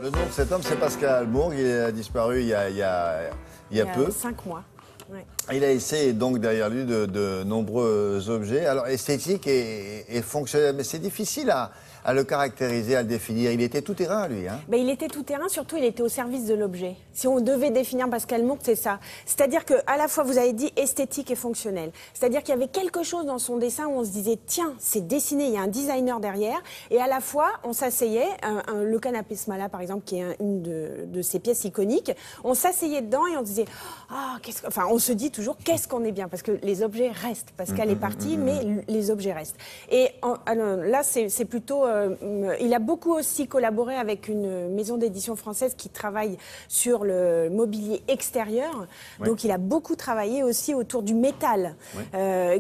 Le nom de cet homme, c'est Pascal Mourgue. Il a disparu il y a peu. 5 mois. Ouais. Il a laissé donc derrière lui de nombreux objets. Alors esthétique et fonctionnel, mais c'est difficile à le caractériser, à le définir. Il était tout terrain, lui. Hein. Ben, il était tout terrain, surtout il était au service de l'objet. Si on devait définir Pascal Mourgue, c'est ça. C'est-à-dire qu'à la fois, vous avez dit esthétique et fonctionnel. C'est-à-dire qu'il y avait quelque chose dans son dessin où on se disait, tiens, c'est dessiné, il y a un designer derrière. Et à la fois, on s'asseyait, le canapé Smala, par exemple, qui est une de ses pièces iconiques, on s'asseyait dedans et on se disait, enfin, on se dit toujours, qu'est-ce qu'on est bien, parce que les objets restent. Pascal est parti, mais les objets restent. Et là, c'est plutôt... il a beaucoup aussi collaboré avec une maison d'édition française qui travaille sur le mobilier extérieur. Ouais. Donc il a beaucoup travaillé aussi autour du métal,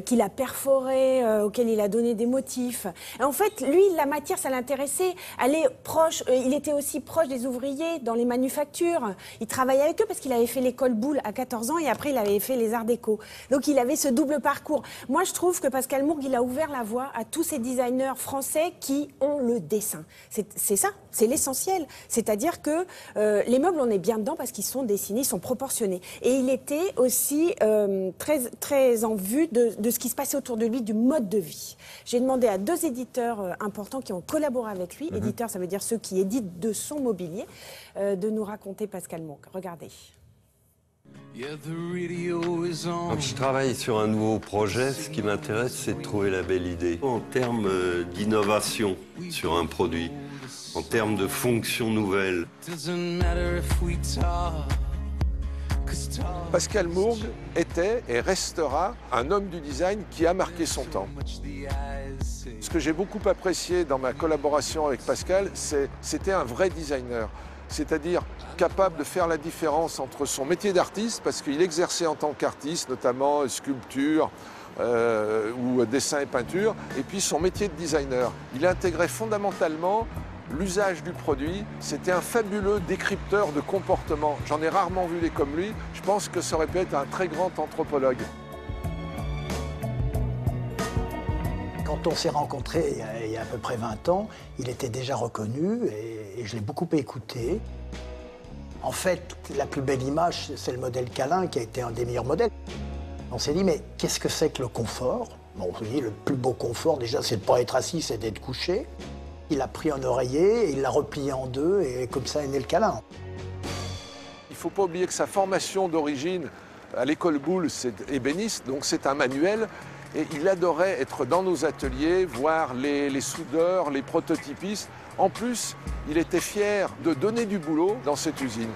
qu'il a perforé, auquel il a donné des motifs. Et en fait, lui, la matière, ça l'intéressait. Il était aussi proche des ouvriers dans les manufactures. Il travaillait avec eux parce qu'il avait fait l'école Boulle à 14 ans et après il avait fait les arts déco. Donc il avait ce double parcours. Moi, je trouve que Pascal Mourgue, il a ouvert la voie à tous ces designers français qui ont le dessin. C'est ça, c'est l'essentiel. C'est-à-dire que les meubles, on est bien dedans parce qu'ils sont dessinés, ils sont proportionnés. Et il était aussi très, très en vue de ce qui se passait autour de lui, du mode de vie. J'ai demandé à 2 éditeurs importants qui ont collaboré avec lui, éditeurs, ça veut dire ceux qui éditent de son mobilier, de nous raconter Pascal Mourgue. Regardez. Quand je travaille sur un nouveau projet, ce qui m'intéresse, c'est de trouver la belle idée. En termes d'innovation sur un produit, en termes de fonctions nouvelles. Pascal Mourgue était et restera un homme du design qui a marqué son temps. Ce que j'ai beaucoup apprécié dans ma collaboration avec Pascal, c'était un vrai designer. C'est-à-dire capable de faire la différence entre son métier d'artiste, parce qu'il exerçait en tant qu'artiste, notamment sculpture ou dessin et peinture, et puis son métier de designer. Il intégrait fondamentalement l'usage du produit. C'était un fabuleux décrypteur de comportement. J'en ai rarement vu des comme lui. Je pense que ça aurait pu être un très grand anthropologue. Quand on s'est rencontrés il y a à peu près 20 ans, il était déjà reconnu et je l'ai beaucoup écouté. En fait, la plus belle image, c'est le modèle Calin qui a été un des meilleurs modèles. On s'est dit, mais qu'est-ce que c'est que le confort? Bon, on s'est dit, le plus beau confort, déjà, c'est de ne pas être assis, c'est d'être couché. Il a pris un oreiller, il l'a replié en 2 et comme ça est né le Calin. Il ne faut pas oublier que sa formation d'origine à l'école Boulle, c'est ébéniste, donc c'est un manuel. Et il adorait être dans nos ateliers, voir les soudeurs, les prototypistes. En plus, il était fier de donner du boulot dans cette usine.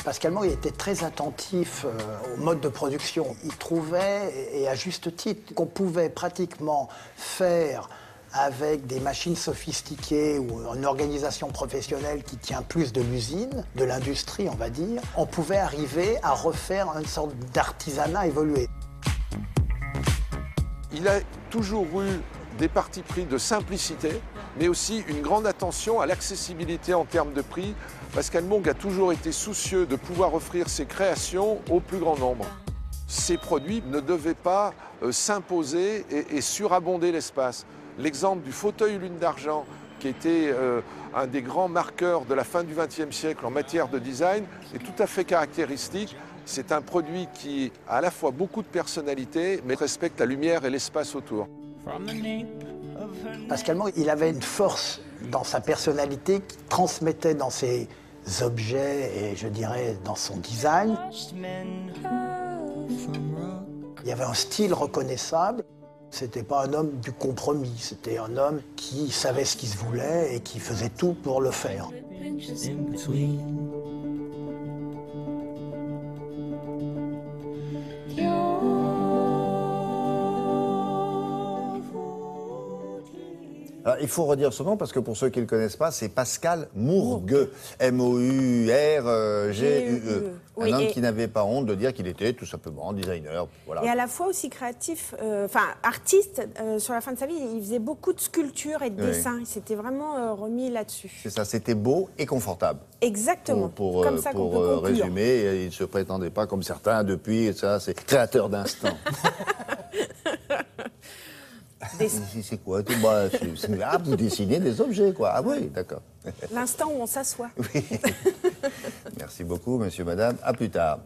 Pascal Mourgue était très attentif au mode de production. Il trouvait, et à juste titre, qu'on pouvait pratiquement faire avec des machines sophistiquées ou une organisation professionnelle qui tient plus de l'usine, de l'industrie, on va dire, on pouvait arriver à refaire une sorte d'artisanat évolué. Il a toujours eu des partis pris de simplicité, mais aussi une grande attention à l'accessibilité en termes de prix. Pascal Mourgue a toujours été soucieux de pouvoir offrir ses créations au plus grand nombre. Ces produits ne devaient pas s'imposer et surabonder l'espace. L'exemple du fauteuil lune d'argent, qui était un des grands marqueurs de la fin du XXe siècle en matière de design, est tout à fait caractéristique. C'est un produit qui a à la fois beaucoup de personnalité, mais respecte la lumière et l'espace autour. Pascal Mourgue, il avait une force dans sa personnalité qui transmettait dans ses objets et je dirais dans son design. Il y avait un style reconnaissable. C'était pas un homme du compromis, c'était un homme qui savait ce qu'il se voulait et qui faisait tout pour le faire. Alors, il faut redire son nom parce que pour ceux qui ne le connaissent pas, c'est Pascal Mourgue. M-O-U-R-G-U-E. Oui, un homme qui n'avait pas honte de dire qu'il était tout simplement designer. Voilà. Et à la fois aussi créatif, artiste. Sur la fin de sa vie, il faisait beaucoup de sculptures et de dessins. Il s'était vraiment remis là-dessus. C'est ça, c'était beau et confortable. Exactement. Pour résumer, il ne se prétendait pas comme certains depuis, ça c'est créateur d'instant. C'est quoi? Ah, vous dessinez des objets, quoi. Ah oui, d'accord. L'instant où on s'assoit. Oui. Merci beaucoup, monsieur, madame. À plus tard.